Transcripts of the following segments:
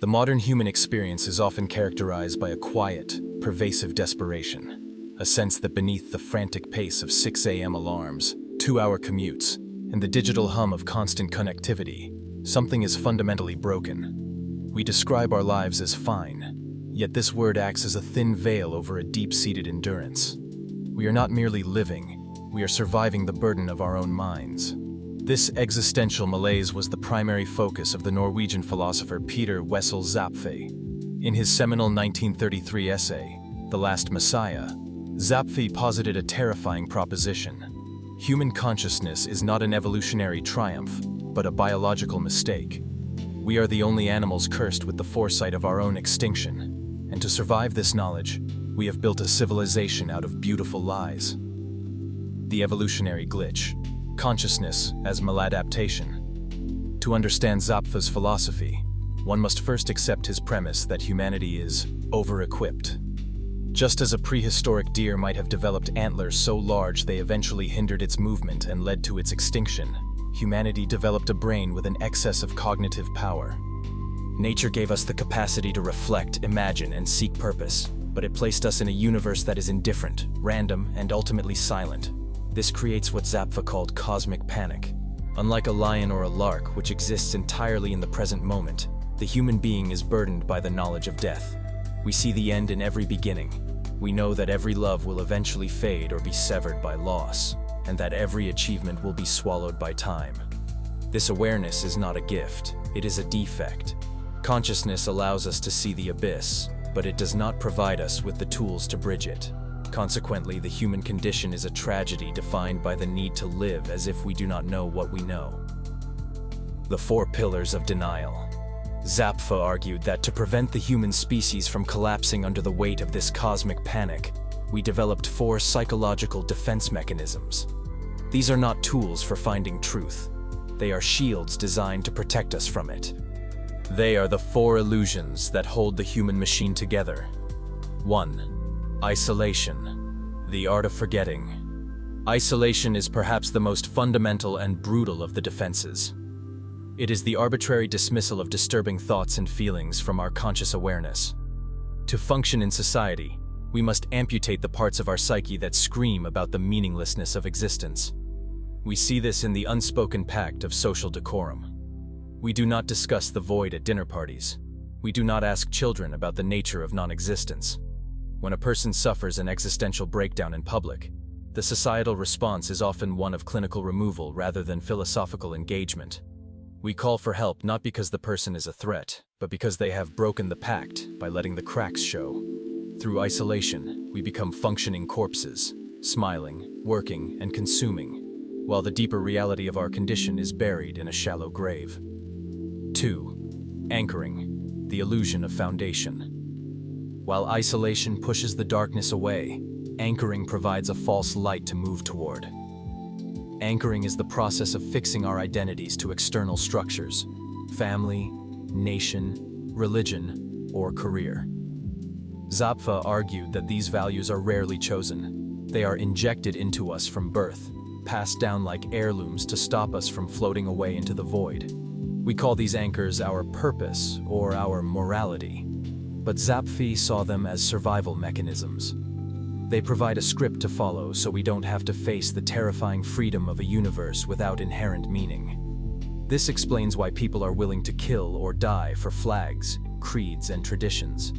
The modern human experience is often characterized by a quiet, pervasive desperation, a sense that beneath the frantic pace of 6 a.m. alarms, 2-hour commutes, and the digital hum of constant connectivity, something is fundamentally broken. We describe our lives as fine, yet this word acts as a thin veil over a deep-seated endurance. We are not merely living, we are surviving the burden of our own minds. This existential malaise was the primary focus of the Norwegian philosopher Peter Wessel Zapffe. In his seminal 1933 essay, The Last Messiah, Zapffe posited a terrifying proposition. Human consciousness is not an evolutionary triumph, but a biological mistake. We are the only animals cursed with the foresight of our own extinction, and to survive this knowledge, we have built a civilization out of beautiful lies. The evolutionary glitch. Consciousness as maladaptation. To understand Zapffel's philosophy, one must first accept his premise that humanity is over-equipped. Just as a prehistoric deer might have developed antlers so large they eventually hindered its movement and led to its extinction, humanity developed a brain with an excess of cognitive power. Nature gave us the capacity to reflect, imagine, and seek purpose, but it placed us in a universe that is indifferent, random, and ultimately silent. This creates what Zapffe called cosmic panic. Unlike a lion or a lark, which exists entirely in the present moment, the human being is burdened by the knowledge of death. We see the end in every beginning. We know that every love will eventually fade or be severed by loss, and that every achievement will be swallowed by time. This awareness is not a gift, it is a defect. Consciousness allows us to see the abyss, but it does not provide us with the tools to bridge it. Consequently, the human condition is a tragedy defined by the need to live as if we do not know what we know. The 4 pillars of denial. Zapffe argued that to prevent the human species from collapsing under the weight of this cosmic panic, we developed 4 psychological defense mechanisms. These are not tools for finding truth. They are shields designed to protect us from it. They are the 4 illusions that hold the human machine together. 1. Isolation. The art of forgetting. Isolation is perhaps the most fundamental and brutal of the defenses. It is the arbitrary dismissal of disturbing thoughts and feelings from our conscious awareness. To function in society, we must amputate the parts of our psyche that scream about the meaninglessness of existence. We see this in the unspoken pact of social decorum. We do not discuss the void at dinner parties. We do not ask children about the nature of non-existence. When a person suffers an existential breakdown in public, the societal response is often one of clinical removal rather than philosophical engagement. We call for help not because the person is a threat, but because they have broken the pact by letting the cracks show. Through isolation, we become functioning corpses, smiling, working, and consuming, while the deeper reality of our condition is buried in a shallow grave. 2. Anchoring. The illusion of foundation. While isolation pushes the darkness away, anchoring provides a false light to move toward. Anchoring is the process of fixing our identities to external structures, family, nation, religion, or career. Zapffe argued that these values are rarely chosen. They are injected into us from birth, passed down like heirlooms to stop us from floating away into the void. We call these anchors our purpose or our morality. But Zapffe saw them as survival mechanisms. They provide a script to follow so we don't have to face the terrifying freedom of a universe without inherent meaning. This explains why people are willing to kill or die for flags, creeds, and traditions.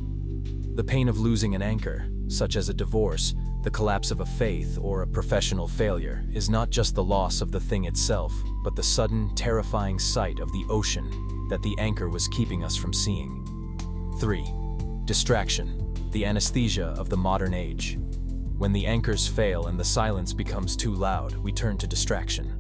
The pain of losing an anchor, such as a divorce, the collapse of a faith, or a professional failure, is not just the loss of the thing itself, but the sudden, terrifying sight of the ocean that the anchor was keeping us from seeing. 3. Distraction, the anesthesia of the modern age. When the anchors fail and the silence becomes too loud, we turn to distraction.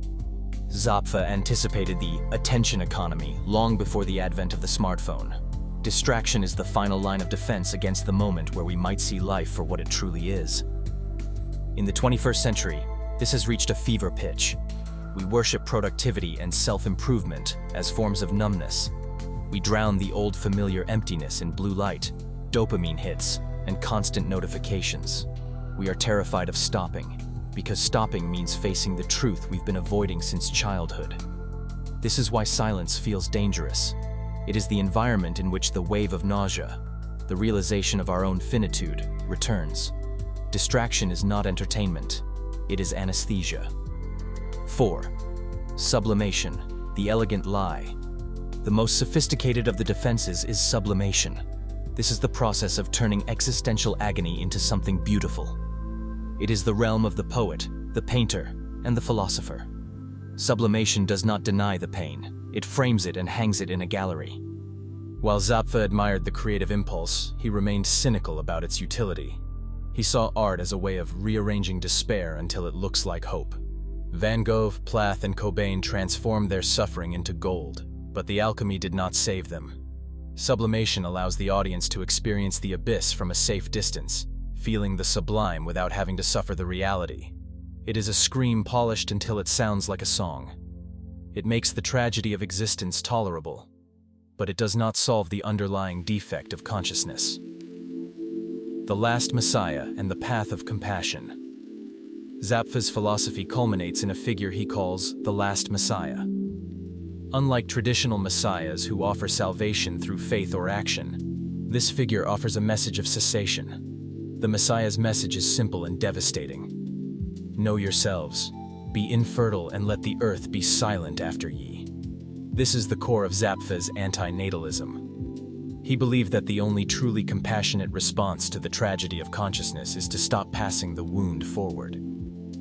Zapffe anticipated the attention economy long before the advent of the smartphone. Distraction is the final line of defense against the moment where we might see life for what it truly is. In the 21st century, this has reached a fever pitch. We worship productivity and self-improvement as forms of numbness. We drown the old familiar emptiness in blue light, dopamine hits, and constant notifications. We are terrified of stopping, because stopping means facing the truth we've been avoiding since childhood. This is why silence feels dangerous. It is the environment in which the wave of nausea, the realization of our own finitude, returns. Distraction is not entertainment, it is anesthesia. 4. Sublimation, the elegant lie. The most sophisticated of the defenses is sublimation. This is the process of turning existential agony into something beautiful. It is the realm of the poet, the painter, and the philosopher. Sublimation does not deny the pain, it frames it and hangs it in a gallery. While Zapffe admired the creative impulse, he remained cynical about its utility. He saw art as a way of rearranging despair until it looks like hope. Van Gogh, Plath, and Cobain transformed their suffering into gold, but the alchemy did not save them. Sublimation allows the audience to experience the abyss from a safe distance, feeling the sublime without having to suffer the reality. It is a scream polished until it sounds like a song. It makes the tragedy of existence tolerable, but it does not solve the underlying defect of consciousness. The Last Messiah and the Path of Compassion. Zapffel's philosophy culminates in a figure he calls the Last Messiah. Unlike traditional messiahs who offer salvation through faith or action, this figure offers a message of cessation. The Messiah's message is simple and devastating. Know yourselves, be infertile and let the earth be silent after ye. This is the core of Zapffel's anti-natalism. He believed that the only truly compassionate response to the tragedy of consciousness is to stop passing the wound forward.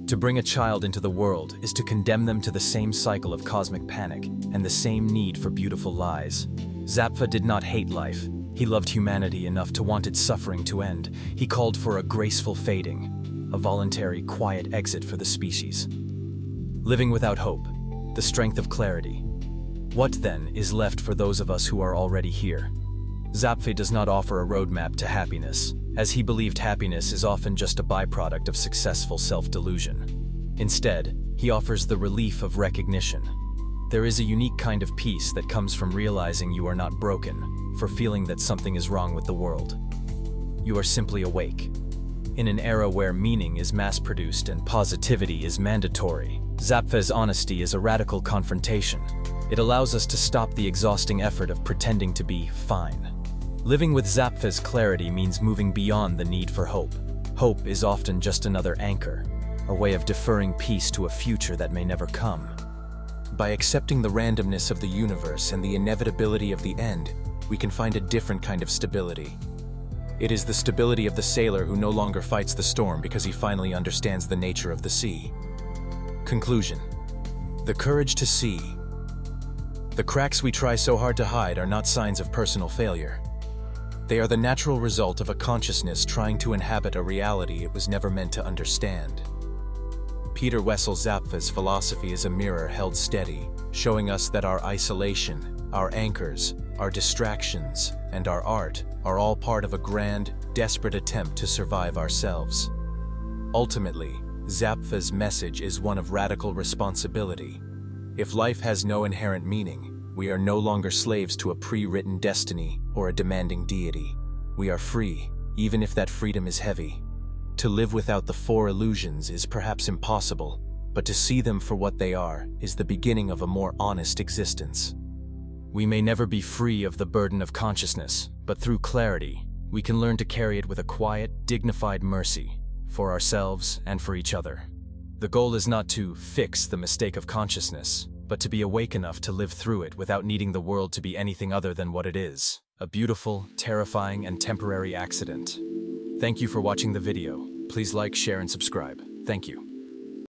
To bring a child into the world is to condemn them to the same cycle of cosmic panic and the same need for beautiful lies. Zapffe did not hate life. He loved humanity enough to want its suffering to end. He called for a graceful fading, a voluntary, quiet exit for the species. Living without hope, the strength of clarity. What, then, is left for those of us who are already here? Zapffe does not offer a roadmap to happiness, as he believed happiness is often just a byproduct of successful self-delusion. Instead, he offers the relief of recognition. There is a unique kind of peace that comes from realizing you are not broken, for feeling that something is wrong with the world. You are simply awake. In an era where meaning is mass-produced and positivity is mandatory, Zapffel's honesty is a radical confrontation. It allows us to stop the exhausting effort of pretending to be fine. Living with Zapffel's clarity means moving beyond the need for hope. Hope is often just another anchor, a way of deferring peace to a future that may never come. By accepting the randomness of the universe and the inevitability of the end, we can find a different kind of stability. It is the stability of the sailor who no longer fights the storm because he finally understands the nature of the sea. Conclusion. The courage to see. The cracks we try so hard to hide are not signs of personal failure. They are the natural result of a consciousness trying to inhabit a reality it was never meant to understand. Peter Wessel Zapffel's philosophy is a mirror held steady, showing us that our isolation, our anchors, our distractions, and our art are all part of a grand, desperate attempt to survive ourselves. Ultimately, Zapffel's message is one of radical responsibility. If life has no inherent meaning, we are no longer slaves to a pre-written destiny or a demanding deity. We are free, even if that freedom is heavy. To live without the four illusions is perhaps impossible, but to see them for what they are is the beginning of a more honest existence. We may never be free of the burden of consciousness, but through clarity, we can learn to carry it with a quiet, dignified mercy for ourselves and for each other. The goal is not to fix the mistake of consciousness, but to be awake enough to live through it without needing the world to be anything other than what it is, a beautiful, terrifying, and temporary accident. Thank you for watching the video. Please like, share, and subscribe. Thank you.